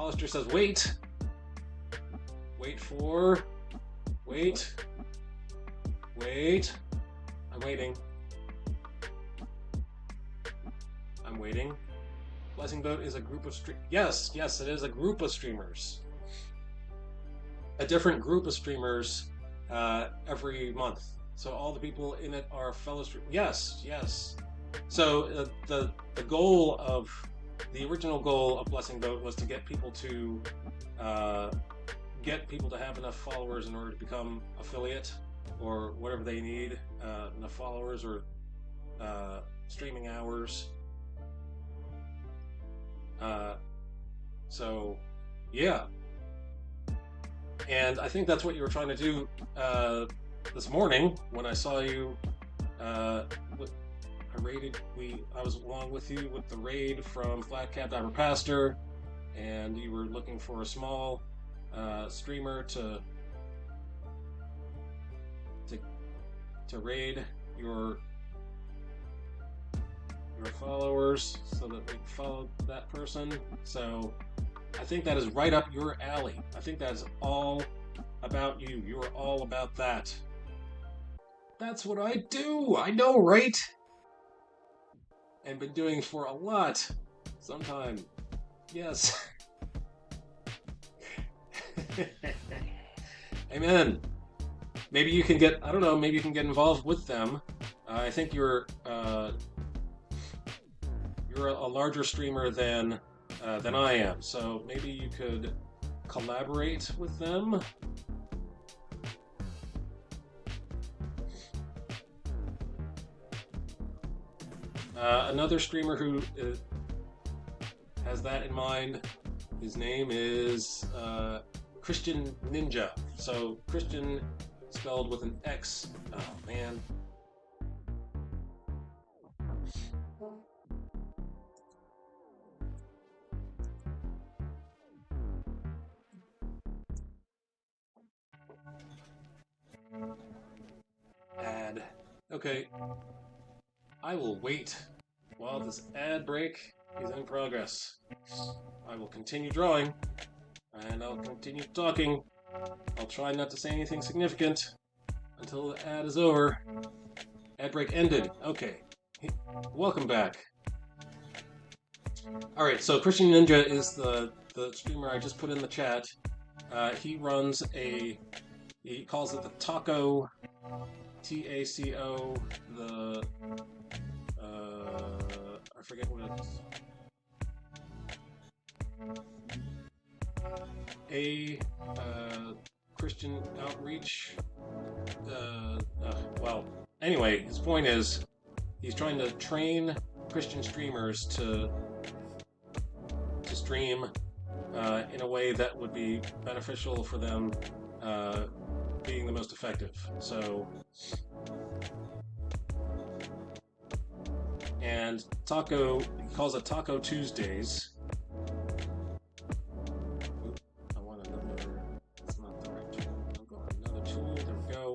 Hollister says, wait. Wait. I'm waiting. Blessing Boat is a group of Yes, it is a group of streamers. A different group of streamers every month. So all the people in it are fellow streamers. Yes. So the original goal of Blessing Boat was to get people to have enough followers in order to become affiliate or whatever they need, enough followers or streaming hours. So yeah. And I think that's what you were trying to do this morning when I saw you. I was along with you with the raid from Flat Cap Diver Pastor, and you were looking for a small streamer to raid your followers so that we can follow that person. So I think that is right up your alley. I think that is all about you. You are all about that. That's what I do. I know, right? And been doing for a lot. Sometime. Yes. Amen. Maybe you can get, I don't know, maybe you can get involved with them. I think you're a larger streamer than I am, so maybe you could collaborate with them. Another streamer who has that in mind, his name is Christian Ninja. So Christian spelled with an X. Oh man. Ad. Okay. I will wait while this ad break is in progress. I will continue drawing, and I'll continue talking. I'll try not to say anything significant until the ad is over. Ad break ended. Okay. Welcome back. Alright, so Christian Ninja is the streamer I just put in the chat. He runs he calls it the Taco, T-A-C-O, I forget what it is. Christian outreach. Well, anyway, his point is he's trying to train Christian streamers to stream in a way that would be beneficial for them being the most effective. So, and Taco, he calls it Taco Tuesdays. I want another, that's not the right tool. I'll go with another tool, there we go.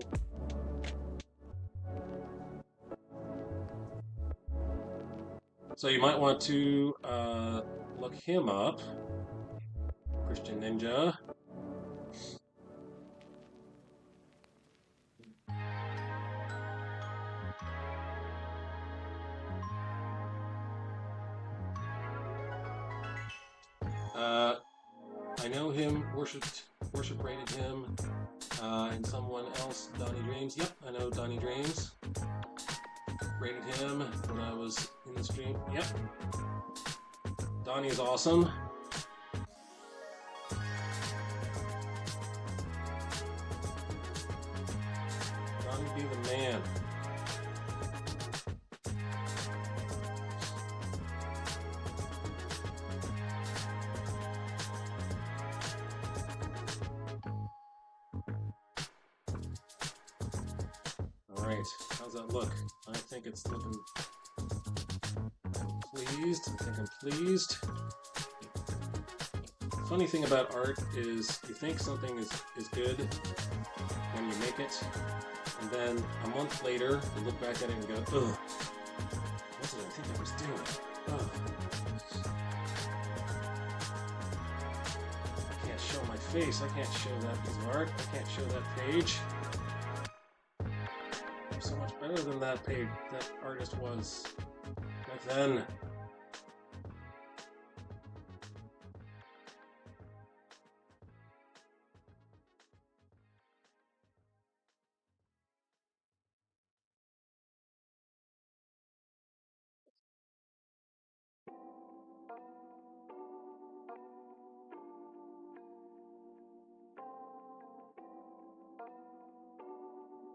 So you might want to look him up, Christian Ninja. I know him, worship rated him, and someone else, Donnie Dreams. Yep, I know Donnie Dreams. Rated him when I was in the stream. Yep. Donnie is awesome. Donnie be the man. Alright, how's that look? I think it's looking... I'm pleased. Funny thing about art is you think something is good when you make it, and then a month later you look back at it and go, ugh, what did I think I was doing? Ugh. show my face. I can't show that piece of art. I can't show that page. I'm so much better than that page, that artist was back then.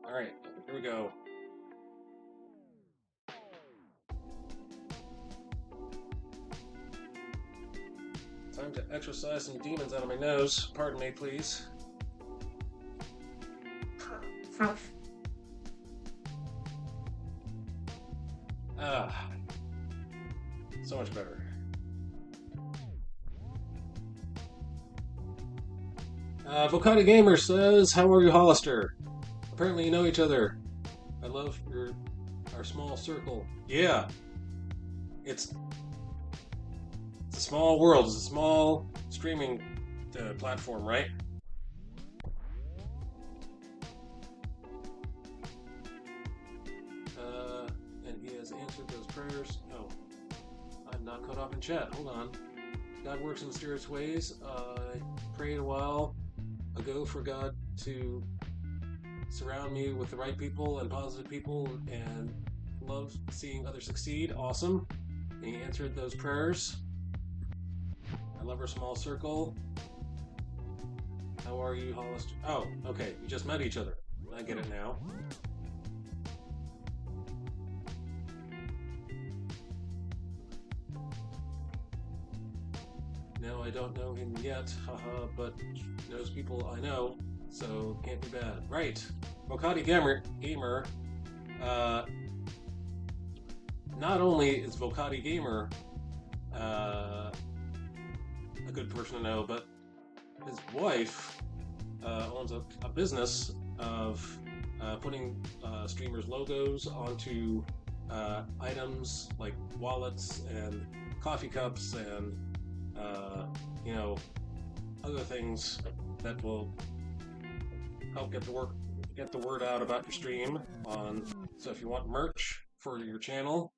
Alright, here we go. Time to exorcise some demons out of my nose. Pardon me, please. Ah, so much better. Vocati Gamer says, "How are you, Hollister? Apparently you know each other. I love our small circle. Yeah, it's a small world. It's a small streaming platform, right? And he has answered those prayers. Oh, I'm not caught up in chat. Hold on. God works in mysterious ways. I prayed a while ago for God to surround me with the right people and positive people, and love seeing others succeed. Awesome. And he answered those prayers. I love our small circle. How are you, Hollister? Oh, okay. We just met each other. I get it now. No, I don't know him yet, haha, but knows people I know, so can't be bad. Right. Vocati Gamer, not only is Vocati Gamer a good person to know, but his wife owns a business of putting streamers' logos onto items like wallets and coffee cups and you know, other things that will help get the word out about your stream. So if you want merch for your channel,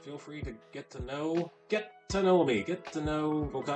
feel free to get to know me, get to know Vocati